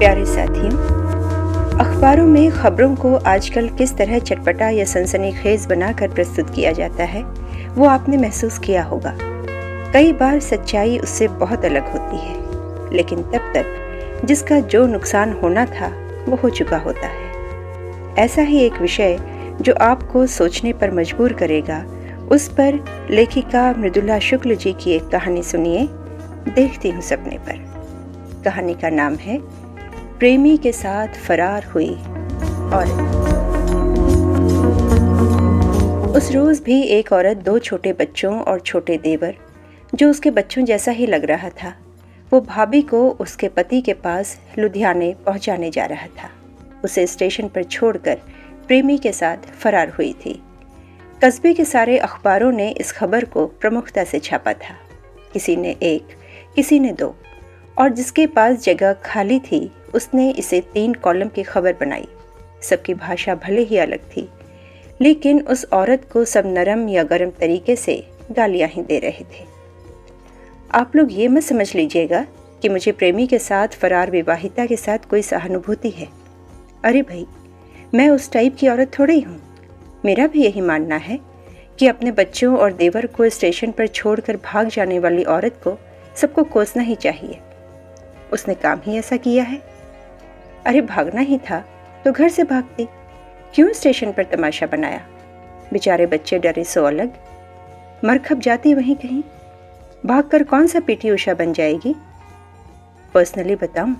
प्यारे साथियों, अखबारों में खबरों को आजकल किस तरह चटपटा या सनसनीखेज बनाकर प्रस्तुत किया जाता है वो आपने महसूस किया होगा। कई बार सच्चाई उससे बहुत अलग होती है, लेकिन तब तक जिसका जो नुकसान होना था वो हो चुका होता है। ऐसा ही एक विषय जो आपको सोचने पर मजबूर करेगा, उस पर लेखिका मृदुला शुक्ल जी की एक कहानी सुनिए, देखती हूँ सपने पर। कहानी का नाम है प्रेमी के साथ फरार हुई औरत। उस रोज भी एक औरत दो छोटे बच्चों और छोटे देवर, जो उसके बच्चों जैसा ही लग रहा था, वो भाभी को उसके पति के पास लुधियाने पहुंचाने जा रहा था। उसे स्टेशन पर छोड़कर प्रेमी के साथ फरार हुई थी। कस्बे के सारे अखबारों ने इस खबर को प्रमुखता से छापा था। किसी ने एक, किसी ने दो, और जिसके पास जगह खाली थी उसने इसे 3 कॉलम की खबर बनाई। सबकी भाषा भले ही अलग थी, लेकिन उस औरत को सब नरम या गर्म तरीके से गालियां ही दे रहे थे। आप लोग ये मत समझ लीजिएगा कि मुझे प्रेमी के साथ फरार विवाहिता के साथ कोई सहानुभूति है। अरे भाई, मैं उस टाइप की औरत थोड़ी हूँ। मेरा भी यही मानना है कि अपने बच्चों और देवर को स्टेशन पर छोड़कर भाग जाने वाली औरत को सबको कोसना ही चाहिए। उसने काम ही ऐसा किया है। अरे भागना ही था तो घर से भागती, क्यों स्टेशन पर तमाशा बनाया? बेचारे बच्चे डरे सो अलग, मरखप जाती वहीं कहीं। भागकर कौन सा पीटी उषा बन जाएगी? पर्सनली बताऊं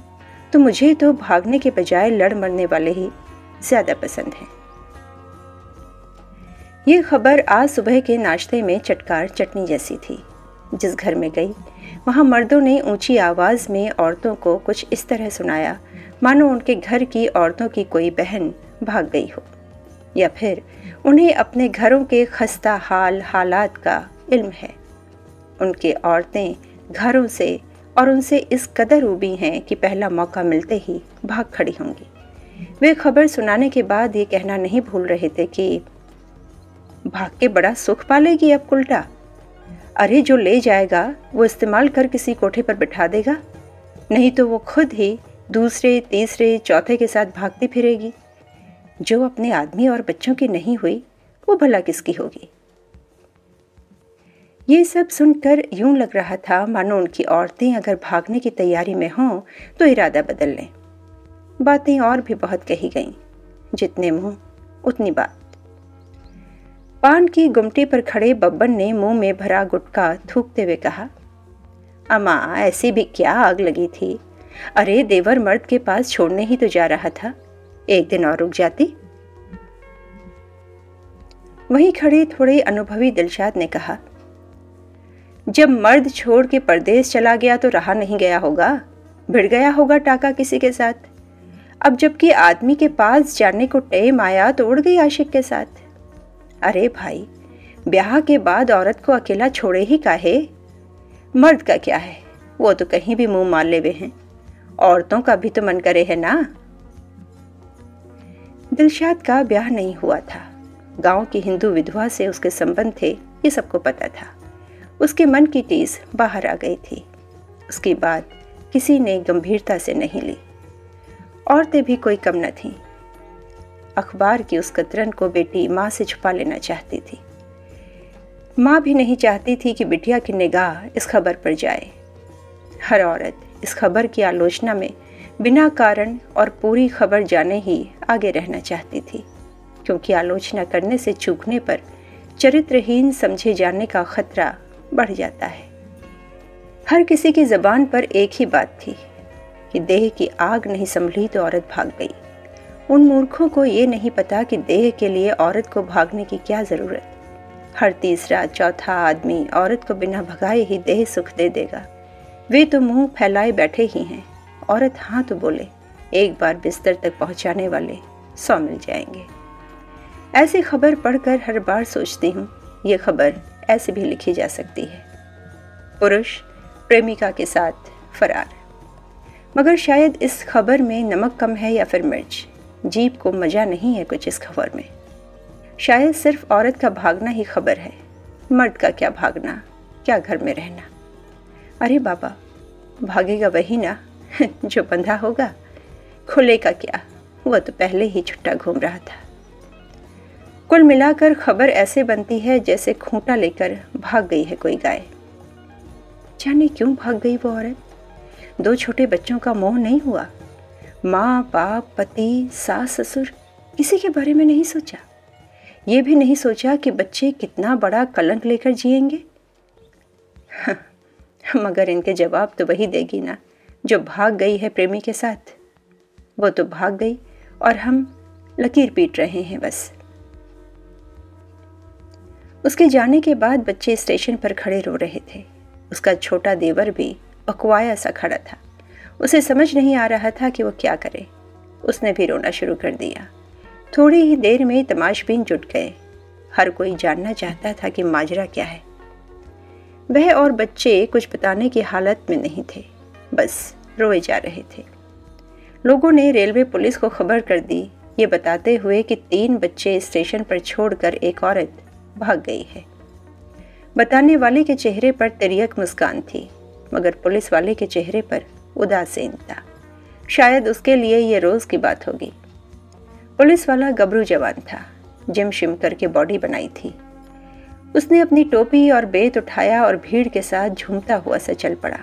तो मुझे तो भागने के बजाय लड़ मरने वाले ही ज्यादा पसंद हैं। ये खबर आज सुबह के नाश्ते में चटकार चटनी जैसी थी। जिस घर में गई वहां मर्दों ने ऊंची आवाज में औरतों को कुछ इस तरह सुनाया मानो उनके घर की औरतों की कोई बहन भाग गई हो, या फिर उन्हें अपने घरों के खस्ता हालात का इल्म है। उनके औरतें घरों से और उनसे इस कदर उबी हैं कि पहला मौका मिलते ही भाग खड़ी होंगी। वे खबर सुनाने के बाद ये कहना नहीं भूल रहे थे कि भाग के बड़ा सुख पालेगी अब उल्टा। अरे जो ले जाएगा वो इस्तेमाल कर किसी कोठे पर बिठा देगा, नहीं तो वो खुद ही दूसरे, तीसरे, चौथे के साथ भागती फिरेगी। जो अपने आदमी और बच्चों की नहीं हुई वो भला किसकी होगी? ये सब सुनकर यूं लग रहा था मानो उनकी औरतें अगर भागने की तैयारी में हों तो इरादा बदल लें। बातें और भी बहुत कही गईं, जितने मुंह उतनी बात। पान की गुमटी पर खड़े बब्बन ने मुंह में भरा गुटखा थूकते हुए कहा, अम्मा ऐसी भी क्या आग लगी थी? अरे देवर मर्द के पास छोड़ने ही तो जा रहा था, एक दिन और रुक जाती। वहीं खड़े थोड़े अनुभवी दिलशाद ने कहा, जब मर्द छोड़ के परदेश चला गया तो रहा नहीं गया होगा, भिड़ गया होगा टाका किसी के साथ। अब जबकि आदमी के पास जाने को टाइम आया तो उड़ गई आशिक के साथ। अरे भाई, ब्याह के बाद औरत को अकेला छोड़े ही काहे? मर्द का क्या है, वो तो कहीं भी मुंह मार लेवे हैं। औरतों का भी तो मन करे है ना। दिलशाद का ब्याह नहीं हुआ था। गांव की हिंदू विधवा से उसके संबंध थे, ये सबको पता था। उसके मन की टीस बाहर आ गई थी। उसकी बात किसी ने गंभीरता से नहीं ली। औरतें भी कोई कम न थीं। अखबार की उस कतरन को बेटी माँ से छुपा लेना चाहती थी। माँ भी नहीं चाहती थी कि बिटिया की निगाह इस खबर पर जाए। हर औरत इस खबर की आलोचना में बिना कारण और पूरी खबर जाने ही आगे रहना चाहती थी, क्योंकि आलोचना करने से चूकने पर चरित्रहीन समझे जाने का खतरा बढ़ जाता है। हर किसी की जबान पर एक ही बात थी कि देह की आग नहीं संभली तो औरत भाग गई। उन मूर्खों को ये नहीं पता कि देह के लिए औरत को भागने की क्या जरूरत। हर तीसरा चौथा आदमी औरत को बिना भगाए ही देह सुख दे देगा। वे तो मुंह फैलाए बैठे ही हैं। औरत हाँ तो बोले, एक बार बिस्तर तक पहुंचाने वाले 100 मिल जाएंगे। ऐसी खबर पढ़कर हर बार सोचती हूँ, ये खबर ऐसे भी लिखी जा सकती है। पुरुष प्रेमिका के साथ फरार। मगर शायद इस खबर में नमक कम है या फिर मिर्च। जीभ को मजा नहीं है कुछ इस खबर में। शायद सिर्फ औरत का भागना ही खबर है। मर्द का क्या भागना, क्या घर में रहना। अरे बाबा, भागेगा वही ना जो बंधा होगा। खुलेगा क्या, वो तो पहले ही छुट्टा घूम रहा था। कुल मिलाकर खबर ऐसे बनती है जैसे खूंटा लेकर भाग गई है कोई गाय। जाने क्यों भाग गई वो औरत। 2 छोटे बच्चों का मोह नहीं हुआ। माँ बाप, पति, सास ससुर, किसी के बारे में नहीं सोचा। ये भी नहीं सोचा कि बच्चे कितना बड़ा कलंक लेकर जिएंगे। मगर इनके जवाब तो वही देगी ना जो भाग गई है प्रेमी के साथ। वो तो भाग गई और हम लकीर पीट रहे हैं बस। उसके जाने के बाद बच्चे स्टेशन पर खड़े रो रहे थे। उसका छोटा देवर भी बकवाया सा खड़ा था। उसे समझ नहीं आ रहा था कि वो क्या करे। उसने भी रोना शुरू कर दिया। थोड़ी ही देर में तमाशबीन जुट गए। हर कोई जानना चाहता था कि माजरा क्या है। वह और बच्चे कुछ बताने की हालत में नहीं थे, बस रोए जा रहे थे। लोगों ने रेलवे पुलिस को खबर कर दी, ये बताते हुए कि 3 बच्चे स्टेशन पर छोड़कर एक औरत भाग गई है। बताने वाले के चेहरे पर तिर्यक मुस्कान थी, मगर पुलिस वाले के चेहरे पर उदासीनता। शायद उसके लिए ये रोज की बात होगी। पुलिस वाला गबरू जवान था, जिम शिम करके बॉडी बनाई थी। उसने अपनी टोपी और बेत उठाया और भीड़ के साथ झूमता हुआ सा चल पड़ा।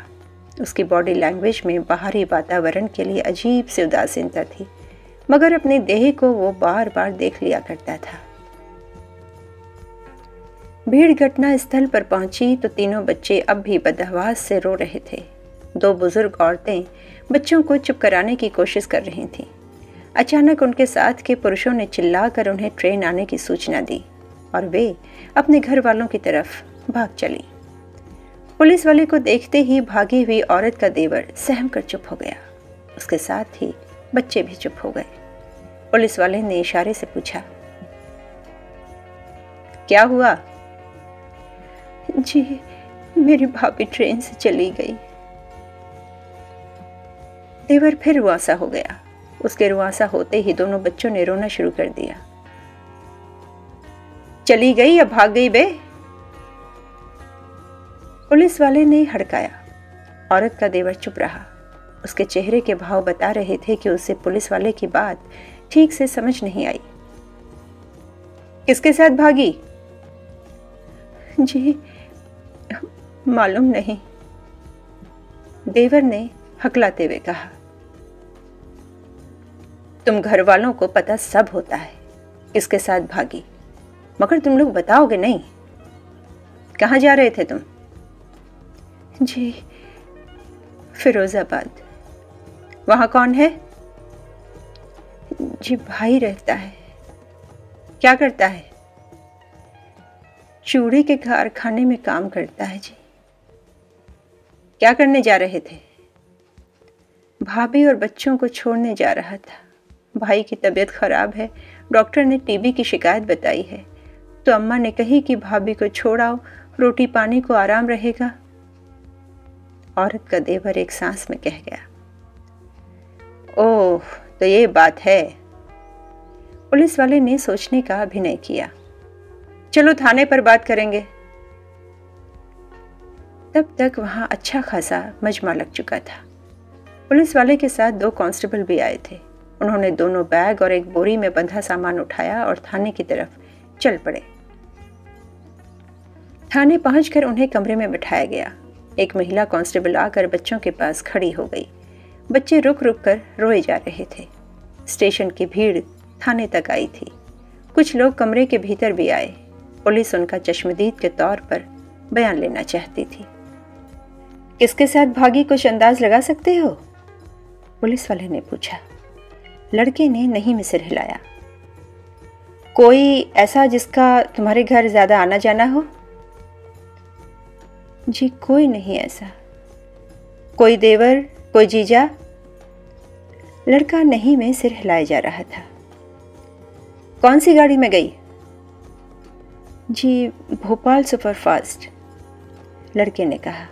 उसकी बॉडी लैंग्वेज में बाहरी वातावरण के लिए अजीब सी उदासीनता थी, मगर अपने देह को वो बार बार देख लिया करता था। भीड़ घटना स्थल पर पहुंची तो तीनों बच्चे अब भी बदहवास से रो रहे थे। 2 बुजुर्ग औरतें बच्चों को चुप कराने की कोशिश कर रही थीं। अचानक उनके साथ के पुरुषों ने चिल्लाकर उन्हें ट्रेन आने की सूचना दी और वे अपने घर वालों की तरफ भाग चली। पुलिस वाले को देखते ही भागी हुई औरत का देवर सहम कर चुप हो गया। उसके साथ ही बच्चे भी चुप हो गए। पुलिस वाले ने इशारे से पूछा, क्या हुआ? जी, मेरी भाभी ट्रेन से चली गई। देवर फिर रुआसा हो गया। उसके रुआसा होते ही दोनों बच्चों ने रोना शुरू कर दिया। चली गई या भाग गई बे? पुलिस वाले ने हड़काया। औरत का देवर चुप रहा। उसके चेहरे के भाव बता रहे थे कि उसे पुलिस वाले की बात ठीक से समझ नहीं आई। किसके साथ भागी? जी, मालूम नहीं, देवर ने हकलाते हुए कहा। तुम घर वालों को पता सब होता है किसके साथ भागी, मगर तुम लोग बताओगे नहीं। कहाँ जा रहे थे तुम? जी, फिरोजाबाद। वहां कौन है? जी, भाई रहता है। क्या करता है? चूड़ी के कारखाने में काम करता है जी। क्या करने जा रहे थे? भाभी और बच्चों को छोड़ने जा रहा था। भाई की तबीयत खराब है, डॉक्टर ने टीबी की शिकायत बताई है, तो अम्मा ने कही कि भाभी को छोड़ाओ, रोटी पानी को आराम रहेगा। औरत का देवर एक सांस में कह गया। ओह, तो ये बात है। पुलिस वाले ने सोचने का अभिनय किया। चलो थाने पर बात करेंगे। तब तक वहां अच्छा खासा मजमा लग चुका था। पुलिस वाले के साथ 2 कांस्टेबल भी आए थे। उन्होंने दोनों बैग और एक बोरी में बंधा सामान उठाया और थाने की तरफ चल पड़े। थाने पहुंचकर उन्हें कमरे में बिठाया गया। एक महिला कांस्टेबल आकर बच्चों के पास खड़ी हो गई। बच्चे रुक रुक कर रोए जा रहे थे। स्टेशन की भीड़ थाने तक आई थी। कुछ लोग कमरे के भीतर भी आए। पुलिस उनका चश्मदीद के तौर पर बयान लेना चाहती थी। किसके साथ भागी, कुछ अंदाज लगा सकते हो? पुलिस वाले ने पूछा। लड़के ने नहीं में सिर हिलाया। कोई ऐसा जिसका तुम्हारे घर ज्यादा आना जाना हो? जी, कोई नहीं ऐसा। कोई देवर, कोई जीजा? लड़का नहीं में सिर हिलाए जा रहा था। कौन सी गाड़ी में गई? जी, भोपाल सुपरफास्ट। लड़के ने कहा।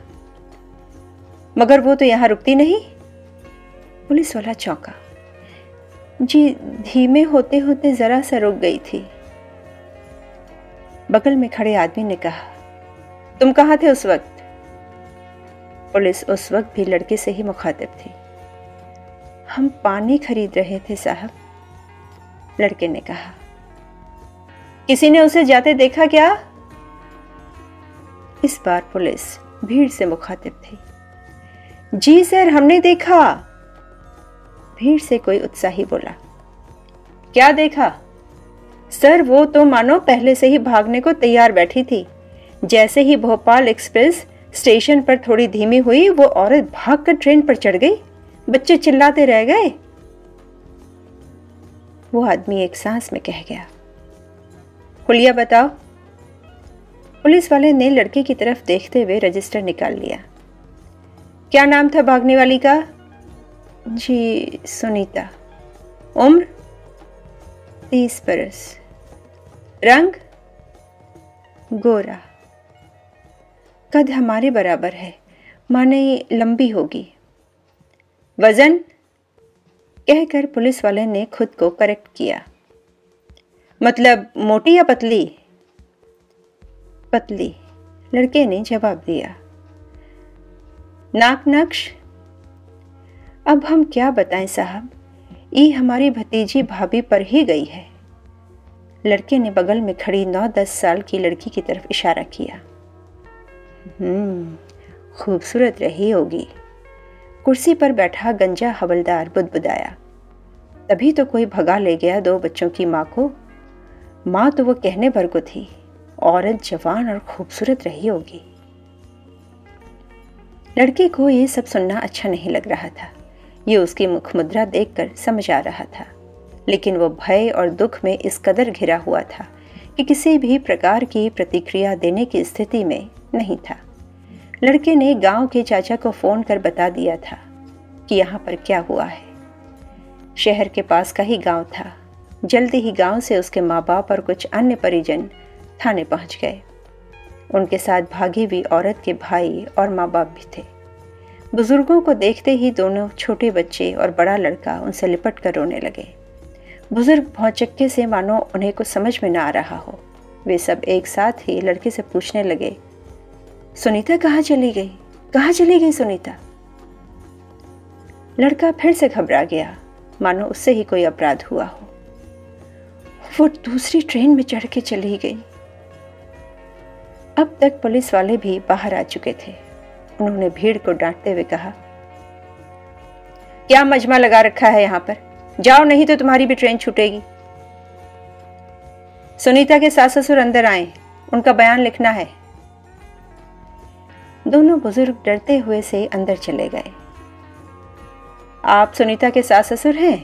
मगर वो तो यहां रुकती नहीं? पुलिस वाला चौंका। जी, धीमे होते होते जरा सा रुक गई थी। बगल में खड़े आदमी ने कहा, तुम कहाँ थे उस वक्त? पुलिस उस वक्त भी लड़के से ही मुखातिब थी। हम पानी खरीद रहे थे साहब, लड़के ने कहा। किसी ने उसे जाते देखा क्या? इस बार पुलिस भीड़ से मुखातिब थी। जी सर, हमने देखा, भीड़ से कोई उत्साही बोला। क्या देखा? सर, वो तो मानो पहले से ही भागने को तैयार बैठी थी। जैसे ही भोपाल एक्सप्रेस स्टेशन पर थोड़ी धीमी हुई, वो औरत भागकर ट्रेन पर चढ़ गई। बच्चे चिल्लाते रह गए। वो आदमी एक सांस में कह गया। हुलिया बताओ। पुलिस वाले ने लड़के की तरफ देखते हुए रजिस्टर निकाल लिया। क्या नाम था भागने वाली का? जी, सुनीता। उम्र? 30 बरस। रंग? गोरा। कद हमारे बराबर है, माने लंबी होगी। वजन? कहकर पुलिस वाले ने खुद को करेक्ट किया। मतलब मोटी या पतली? पतली, लड़के ने जवाब दिया। नाक नक्श? अब हम क्या बताएं साहब, ये हमारी भतीजी भाभी पर ही गई है। लड़के ने बगल में खड़ी 9-10 साल की लड़की की तरफ इशारा किया। खूबसूरत रही होगी। कुर्सी पर बैठा गंजा हवलदार बुदबुदाया। तभी तो कोई भगा ले गया 2 बच्चों की माँ को। माँ तो वो कहने भर को थी, औरत जवान और खूबसूरत रही होगी। लड़के को ये सब सुनना अच्छा नहीं लग रहा था। ये उसकी मुख मुद्रा देखकर समझ आ रहा था, लेकिन वो भय और दुख में इस कदर घिरा हुआ था कि किसी भी प्रकार की प्रतिक्रिया देने की स्थिति में नहीं था। लड़के ने गांव के चाचा को फोन कर बता दिया था कि यहाँ पर क्या हुआ है। शहर के पास का ही गांव था। जल्दी ही गांव से उसके माँ बाप और कुछ अन्य परिजन थाने पहुंच गए। उनके साथ भागी हुई औरत के भाई और माँ बाप भी थे। बुजुर्गों को देखते ही दोनों छोटे बच्चे और बड़ा लड़का उनसे लिपट कर रोने लगे। बुजुर्ग भौचक्के से मानो उन्हें कुछ समझ में ना आ रहा हो। वे सब एक साथ ही लड़के से पूछने लगे, सुनीता कहाँ चली गई? कहाँ चली गई सुनीता? लड़का फिर से घबरा गया, मानो उससे ही कोई अपराध हुआ हो। वो दूसरी ट्रेन में चढ़ के चली गई। अब तक पुलिस वाले भी बाहर आ चुके थे। उन्होंने भीड़ को डांटते हुए कहा, क्या मजमा लगा रखा है यहाँ पर? जाओ, नहीं तो तुम्हारी भी ट्रेन छूटेगी। सुनीता के सास ससुर अंदर आए, उनका बयान लिखना है। दोनों बुजुर्ग डरते हुए से अंदर चले गए। आप सुनीता के सास ससुर हैं?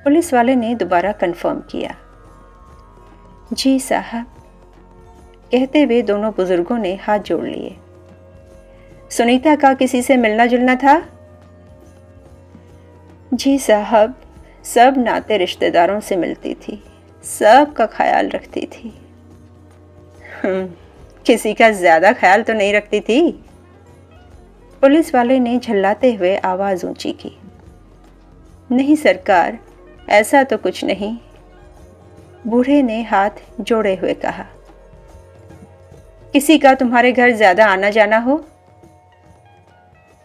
पुलिस वाले ने दोबारा कंफर्म किया। जी साहब, कहते हुए दोनों बुजुर्गों ने हाथ जोड़ लिए। सुनीता का किसी से मिलना जुलना था? जी साहब, सब नाते रिश्तेदारों से मिलती थी, सब का ख्याल रखती थी। किसी का ज्यादा ख्याल तो नहीं रखती थी? पुलिस वाले ने झल्लाते हुए आवाज ऊंची की। नहीं सरकार, ऐसा तो कुछ नहीं, बूढ़े ने हाथ जोड़े हुए कहा। किसी का तुम्हारे घर ज्यादा आना जाना हो?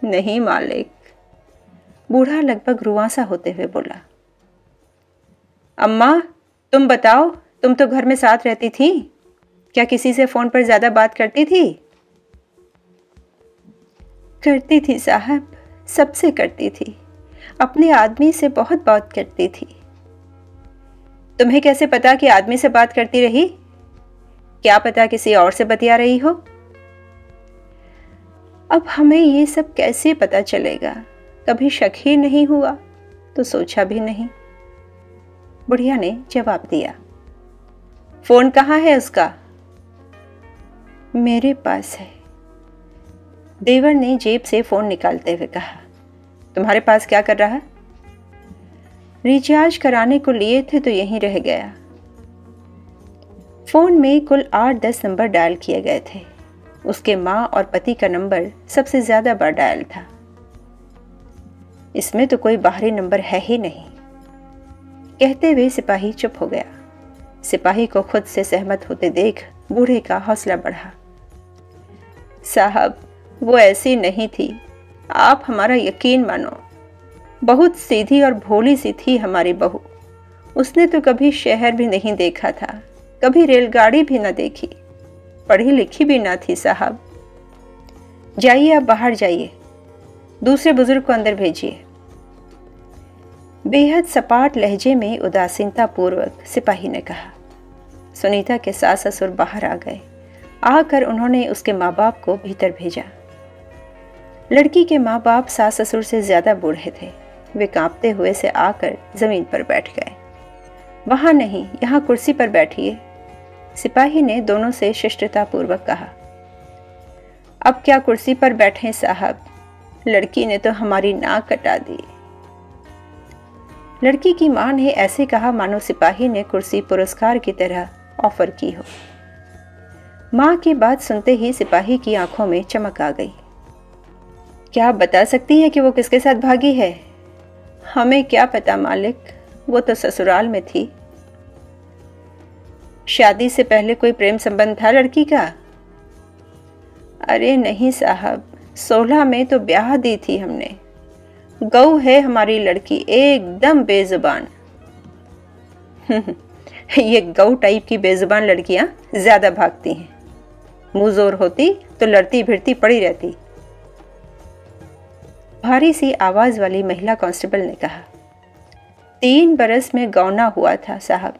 नहीं मालिक, बूढ़ा लगभग रुआंसा होते हुए बोला। अम्मा, तुम बताओ, तुम तो घर में साथ रहती थी, क्या किसी से फोन पर ज्यादा बात करती थी? करती थी साहब, सबसे करती थी, अपने आदमी से बहुत बात करती थी। तुम्हें कैसे पता कि आदमी से बात करती रही? क्या पता किसी और से बतिया रही हो? अब हमें ये सब कैसे पता चलेगा? कभी शक ही नहीं हुआ तो सोचा भी नहीं। बुढ़िया ने जवाब दिया। फोन कहाँ है उसका? मेरे पास है। देवर ने जेब से फोन निकालते हुए कहा। तुम्हारे पास क्या कर रहा है? रिचार्ज कराने को लिए थे तो यहीं रह गया। फोन में कुल 8-10 नंबर डायल किए गए थे। उसके माँ और पति का नंबर सबसे ज्यादा बार डायल था। इसमें तो कोई बाहरी नंबर है ही नहीं। कहते हुए सिपाही चुप हो गया। सिपाही को खुद से सहमत होते देख बूढ़े का हौसला बढ़ा। साहब, वो ऐसी नहीं थी, आप हमारा यकीन मानो। बहुत सीधी और भोली सी थी हमारी बहू। उसने तो कभी शहर भी नहीं देखा था, कभी रेलगाड़ी भी न देखी, पढ़ी लिखी भी ना थी साहब। जाइए, आप बाहर जाइए, दूसरे बुजुर्ग को अंदर भेजिए। बेहद सपाट लहजे में उदासीनता पूर्वक सिपाही ने कहा। सुनीता के सास ससुर बाहर आ गए। आकर उन्होंने उसके माँ बाप को भीतर भेजा। लड़की के माँ बाप सास ससुर से ज्यादा बूढ़े थे। वे कांपते हुए से आकर जमीन पर बैठ गए। वहां नहीं, यहाँ कुर्सी पर बैठिए, सिपाही ने दोनों से शिष्टता पूर्वक कहा। अब क्या कुर्सी पर बैठे साहब, लड़की ने तो हमारी नाक कटा दी। लड़की की मां ने ऐसे कहा मानो सिपाही ने कुर्सी पुरस्कार की तरह ऑफर की हो। मां की बात सुनते ही सिपाही की आंखों में चमक आ गई। क्या आप बता सकती है कि वो किसके साथ भागी है? हमें क्या पता मालिक, वो तो ससुराल में थी। शादी से पहले कोई प्रेम संबंध था लड़की का? अरे नहीं साहब, 16 में तो ब्याह दी थी हमने। गऊ है हमारी लड़की, एकदम बेजुबान। ये गऊ टाइप की बेजुबान लड़कियां ज्यादा भागती हैं। मुंह जोर होती तो लड़ती भिड़ती पड़ी रहती। भारी सी आवाज वाली महिला कांस्टेबल ने कहा। 3 बरस में गौना हुआ था साहब,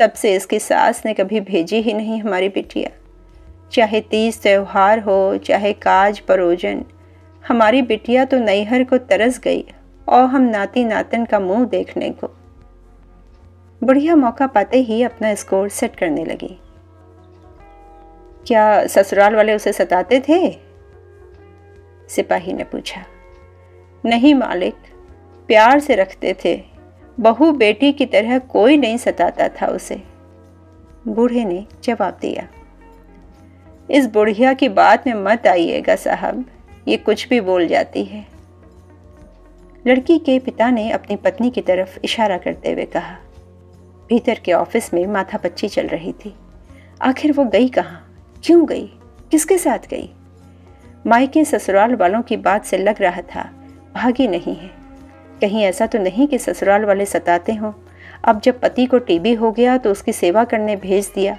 तब से इसकी सास ने कभी भेजी ही नहीं हमारी बिटिया। चाहे तीज त्योहार हो, चाहे काज परोजन, हमारी बिटिया तो नैहर को तरस गई और हम नाती नातन का मुंह देखने को। बुढ़िया मौका पाते ही अपना स्कोर सेट करने लगी। क्या ससुराल वाले उसे सताते थे? सिपाही ने पूछा। नहीं मालिक, प्यार से रखते थे, बहू बेटी की तरह कोई नहीं सताता था उसे, बूढ़े ने जवाब दिया। इस बुढ़िया की बात में मत आइएगा साहब, ये कुछ भी बोल जाती है। लड़की के पिता ने अपनी पत्नी की तरफ इशारा करते हुए कहा। भीतर के ऑफिस में माथापच्ची चल रही थी। आखिर वो गई कहाँ, क्यों गई, किसके साथ गई? मायके ससुराल वालों की बात से लग रहा था भागी नहीं है। कहीं ऐसा तो नहीं कि ससुराल वाले सताते हों। अब जब पति को टीबी हो गया तो उसकी सेवा करने भेज दिया।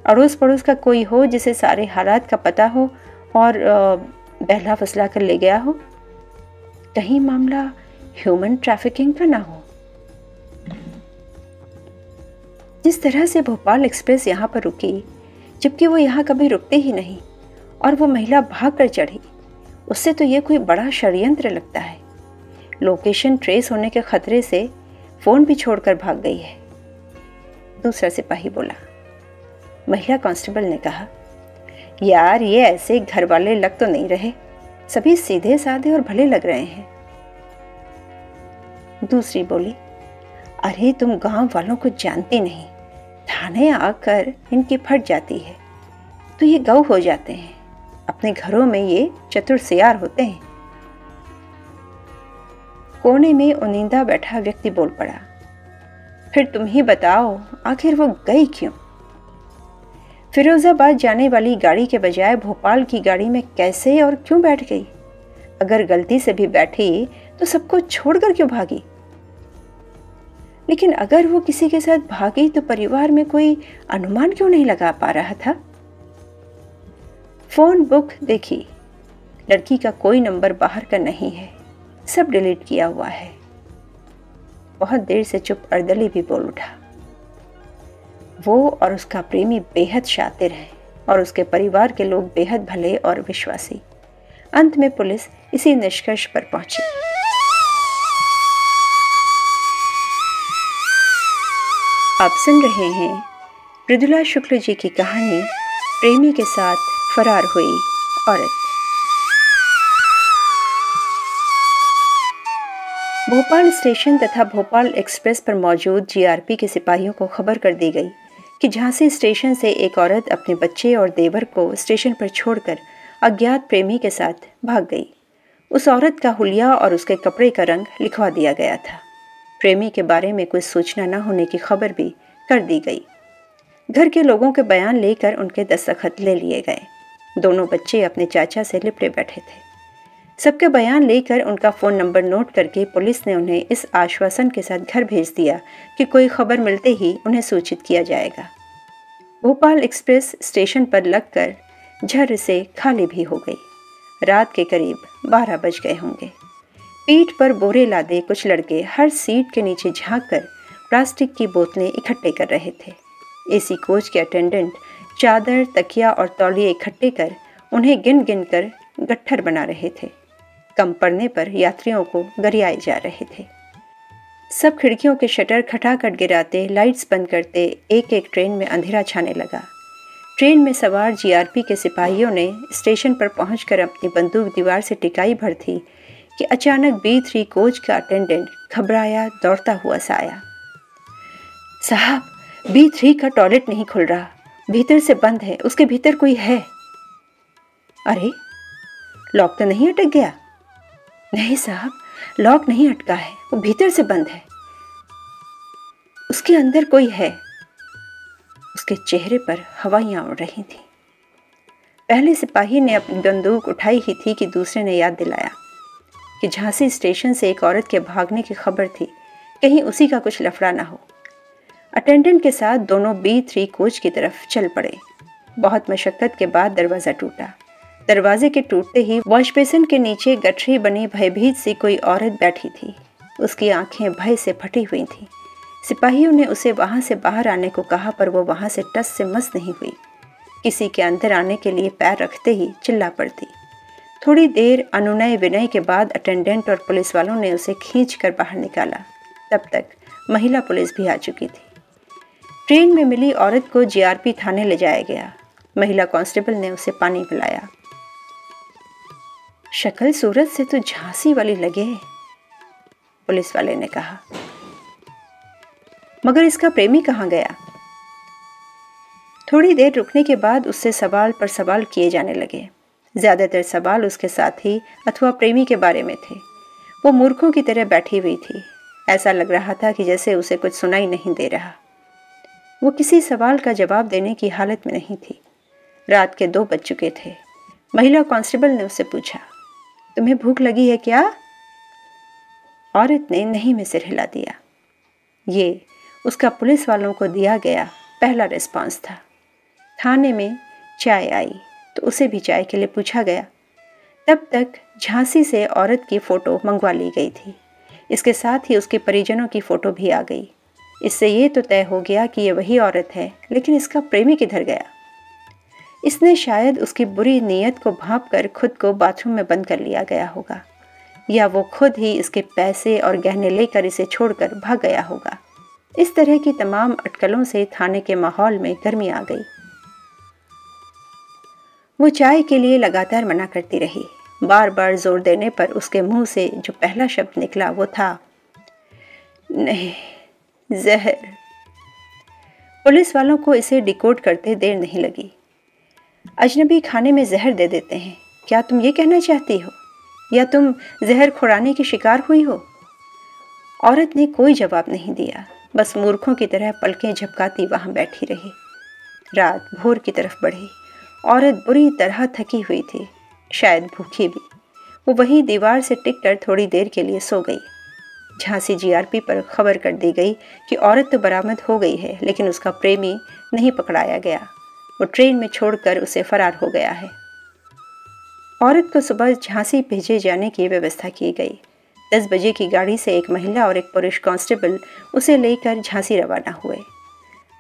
अड़ोस पड़ोस का कोई हो जिसे सारे हालात का पता हो और बहला फुसला कर ले गया हो। कहीं मामला ह्यूमन ट्रैफिकिंग का ना हो। जिस तरह से भोपाल एक्सप्रेस यहाँ पर रुकी, जबकि वो यहाँ कभी रुकते ही नहीं, और वो महिला भाग कर चढ़ी, उससे तो ये कोई बड़ा षड्यंत्र लगता है। लोकेशन ट्रेस होने के खतरे से फोन भी छोड़कर भाग गई है। दूसरा सिपाही बोला। महिला कांस्टेबल ने कहा, यार ये ऐसे घर वाले लग तो नहीं रहे, सभी सीधे साधे और भले लग रहे हैं। दूसरी बोली, अरे तुम गांव वालों को जानती नहीं, थाने आकर इनकी फट जाती है तो ये गौ हो जाते हैं, अपने घरों में ये चतुर सियार होते हैं। कोने में उनिंदा बैठा व्यक्ति बोल पड़ा, फिर तुम ही बताओ आखिर वो गई क्यों? फिरोजाबाद जाने वाली गाड़ी के बजाय भोपाल की गाड़ी में कैसे और क्यों बैठ गई? अगर गलती से भी बैठी तो सबको छोड़कर क्यों भागी? लेकिन अगर वो किसी के साथ भागी तो परिवार में कोई अनुमान क्यों नहीं लगा पा रहा था? फोन बुक देखी, लड़की का कोई नंबर बाहर का नहीं है, सब डिलीट किया हुआ है। बहुत देर से चुप अर्दली भी बोल उठा। वो और उसका प्रेमी बेहद शातिर है और उसके परिवार के लोग बेहद भले और विश्वासी। अंत में पुलिस इसी निष्कर्ष पर पहुंची। आप सुन रहे हैं मृदुला शुक्ल जी की कहानी प्रेमी के साथ फरार हुई औरत। भोपाल स्टेशन तथा भोपाल एक्सप्रेस पर मौजूद जीआरपी के सिपाहियों को खबर कर दी गई कि झांसी स्टेशन से एक औरत अपने बच्चे और देवर को स्टेशन पर छोड़कर अज्ञात प्रेमी के साथ भाग गई। उस औरत का हुलिया और उसके कपड़े का रंग लिखवा दिया गया था। प्रेमी के बारे में कोई सूचना न होने की खबर भी कर दी गई। घर के लोगों के बयान लेकर उनके दस्तखत ले लिए गए। दोनों बच्चे अपने चाचा से लिपटे बैठे थे। सबके बयान लेकर उनका फ़ोन नंबर नोट करके पुलिस ने उन्हें इस आश्वासन के साथ घर भेज दिया कि कोई खबर मिलते ही उन्हें सूचित किया जाएगा। भोपाल एक्सप्रेस स्टेशन पर लगकर झर्र से खाली भी हो गई। रात के करीब 12 बज गए होंगे। पीठ पर बोरे लादे कुछ लड़के हर सीट के नीचे झांककर प्लास्टिक की बोतलें इकट्ठे कर रहे थे। एसी कोच के अटेंडेंट चादर, तकिया और तौलिए इकट्ठे कर उन्हें गिन गिन कर गट्ठर बना रहे थे। कम पड़ने पर यात्रियों को गरियाए जा रहे थे। सब खिड़कियों के शटर खटाखट गिराते, लाइट्स बंद करते एक एक ट्रेन में अंधेरा छाने लगा। ट्रेन में सवार जीआरपी के सिपाहियों ने स्टेशन पर पहुंचकर अपनी बंदूक दीवार से टिकाई भर थी कि अचानक B3 कोच का अटेंडेंट घबराया दौड़ता हुआ सा आया। साहब, B3 का टॉयलेट नहीं खुल रहा, भीतर से बंद है, उसके भीतर कोई है। अरे, लॉक तो नहीं अटक गया? नहीं साहब, लॉक नहीं अटका है, वो भीतर से बंद है। उसके अंदर कोई है। उसके चेहरे पर हवाइयां उड़ रही थी। पहले सिपाही ने अपनी बंदूक उठाई ही थी कि दूसरे ने याद दिलाया कि झांसी स्टेशन से एक औरत के भागने की खबर थी, कहीं उसी का कुछ लफड़ा ना हो। अटेंडेंट के साथ दोनों B3 कोच की तरफ चल पड़े। बहुत मशक्कत के बाद दरवाज़ा टूटा। दरवाजे के टूटते ही वॉश बेसिन के नीचे गठरी बनी भयभीत सी कोई औरत बैठी थी। उसकी आंखें भय से फटी हुई थीं। सिपाहियों ने उसे वहां से बाहर आने को कहा, पर वो वहां से टस से मस नहीं हुई। किसी के अंदर आने के लिए पैर रखते ही चिल्ला पड़ती। थोड़ी देर अनुनय विनय के बाद अटेंडेंट और पुलिस वालों ने उसे खींचकर बाहर निकाला। तब तक महिला पुलिस भी आ चुकी थी। ट्रेन में मिली औरत को जीआरपी थाने ले जाया गया। महिला कांस्टेबल ने उसे पानी पिलाया। शक्ल सूरत से तो झांसी वाली लगे, पुलिस वाले ने कहा, मगर इसका प्रेमी कहाँ गया? थोड़ी देर रुकने के बाद उससे सवाल पर सवाल किए जाने लगे। ज्यादातर सवाल उसके साथी अथवा प्रेमी के बारे में थे। वो मूर्खों की तरह बैठी हुई थी। ऐसा लग रहा था कि जैसे उसे कुछ सुनाई नहीं दे रहा। वो किसी सवाल का जवाब देने की हालत में नहीं थी। रात के 2 बज चुके थे। महिला कांस्टेबल ने उससे पूछा, तुम्हें भूख लगी है क्या? औरत ने नहीं में सिर हिला दिया। ये उसका पुलिस वालों को दिया गया पहला रिस्पांस था। थाने में चाय आई तो उसे भी चाय के लिए पूछा गया। तब तक झांसी से औरत की फ़ोटो मंगवा ली गई थी। इसके साथ ही उसके परिजनों की फ़ोटो भी आ गई। इससे ये तो तय हो गया कि ये वही औरत है, लेकिन इसका प्रेमी किधर गया? इसने शायद उसकी बुरी नीयत को भांप कर खुद को बाथरूम में बंद कर लिया गया होगा, या वो खुद ही इसके पैसे और गहने लेकर इसे छोड़कर भाग गया होगा। इस तरह की तमाम अटकलों से थाने के माहौल में गर्मी आ गई। वो चाय के लिए लगातार मना करती रही। बार बार जोर देने पर उसके मुंह से जो पहला शब्द निकला वो था, नहीं, जहर। पुलिस वालों को इसे डिकोड करते देर नहीं लगी। अजनबी खाने में जहर दे देते हैं, क्या तुम ये कहना चाहती हो, या तुम जहर खुराने की शिकार हुई हो? औरत ने कोई जवाब नहीं दिया, बस मूर्खों की तरह पलकें झपकाती वहां बैठी रही। रात भोर की तरफ बढ़ी। औरत बुरी तरह थकी हुई थी, शायद भूखी भी। वो वहीं दीवार से टिक कर थोड़ी देर के लिए सो गई। झांसी जीआरपी पर खबर कर दी गई कि औरत तो बरामद हो गई है, लेकिन उसका प्रेमी नहीं पकड़ाया गया। वो ट्रेन में छोड़कर उसे फरार हो गया है। औरत को सुबह झांसी भेजे जाने की व्यवस्था की गई। 10 बजे की गाड़ी से एक महिला और एक पुरुष कांस्टेबल उसे लेकर झांसी रवाना हुए।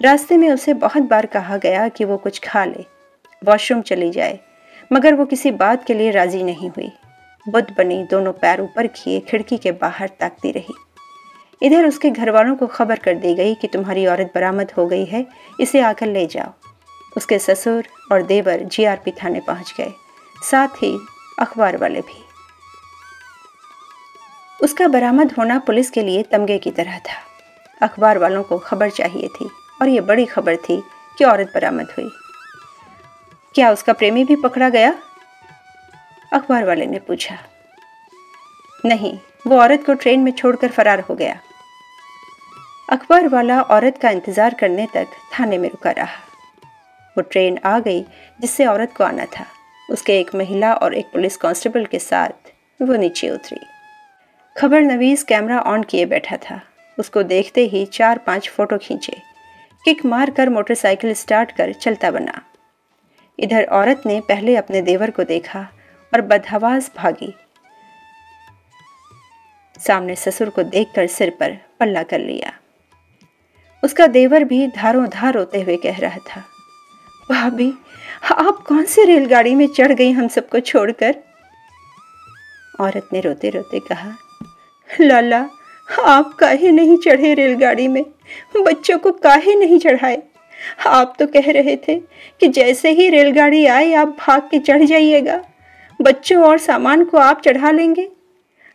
रास्ते में उसे बहुत बार कहा गया कि वो कुछ खा ले, वॉशरूम चली जाए, मगर वो किसी बात के लिए राजी नहीं हुई। बुद्ध बनी दोनों पैर ऊपर किए खिड़की के बाहर ताकती रही। इधर उसके घर वालों को खबर कर दी गई कि तुम्हारी औरत बरामद हो गई है, इसे आकर ले जाओ। उसके ससुर और देवर जीआरपी थाने पहुंच गए, साथ ही अखबार वाले भी। उसका बरामद होना पुलिस के लिए तमगे की तरह था। अखबार वालों को खबर चाहिए थी, और ये बड़ी खबर थी कि औरत बरामद हुई। क्या उसका प्रेमी भी पकड़ा गया? अखबार वाले ने पूछा। नहीं, वो औरत को ट्रेन में छोड़कर फरार हो गया। अखबार वाला औरत का इंतजार करने तक थाने में रुका रहा। वो ट्रेन आ गई जिससे औरत को आना था। उसके एक महिला और एक पुलिस कांस्टेबल के साथ वो नीचे उतरी। खबरनवीस कैमरा ऑन किए बैठा था। उसको देखते ही 4-5 फोटो खींचे। किक मार कर मोटरसाइकिल स्टार्ट कर चलता बना। इधर औरत ने पहले अपने देवर को देखा और बदहवास भागी। सामने ससुर को देखकर सिर पर पल्ला कर लिया। उसका देवर भी धारों धार रोते हुए कह रहा था, भाभी आप कौन सी रेलगाड़ी में चढ़ गई हम सबको छोड़कर? औरत ने रोते रोते कहा, लाला आप काहे नहीं चढ़े रेलगाड़ी में, बच्चों को काहे नहीं चढ़ाए? आप तो कह रहे थे कि जैसे ही रेलगाड़ी आए आप भाग के चढ़ जाइएगा, बच्चों और सामान को आप चढ़ा लेंगे।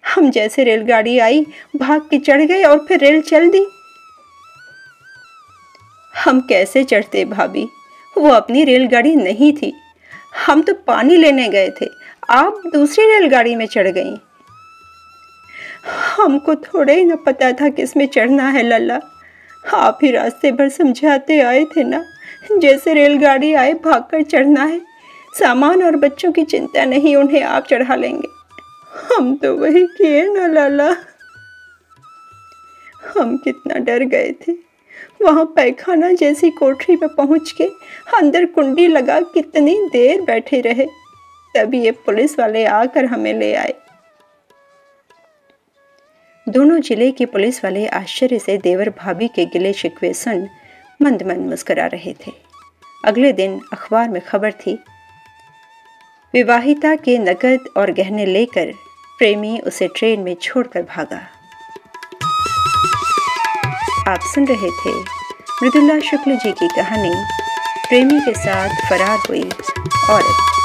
हम जैसे रेलगाड़ी आई भाग के चढ़ गए और फिर रेल चल दी। हम कैसे चढ़ते भाभी, वो अपनी रेलगाड़ी नहीं थी, हम तो पानी लेने गए थे, आप दूसरी रेलगाड़ी में चढ़ गई। हमको थोड़े ही न पता था किसमें चढ़ना है लल्ला, आप ही रास्ते भर समझाते आए थे ना, जैसे रेलगाड़ी आए भागकर चढ़ना है, सामान और बच्चों की चिंता नहीं, उन्हें आप चढ़ा लेंगे। हम तो वही किए ना लाला। हम कितना डर गए थे। वहाँ पैखाना जैसी कोठरी में पहुँच के अंदर कुंडी लगा कितनी देर बैठे रहे, तभी ये पुलिस वाले आकर हमें ले आए। दोनों जिले के पुलिस वाले आश्चर्य से देवर भाभी के गिले शिकवे सुन मंद मंद मुस्कुरा रहे थे। अगले दिन अखबार में खबर थी, विवाहिता के नकद और गहने लेकर प्रेमी उसे ट्रेन में छोड़कर भागा। आप सुन रहे थे मृदुला शुक्ल जी की कहानी प्रेमी के साथ फरार हुई औरत।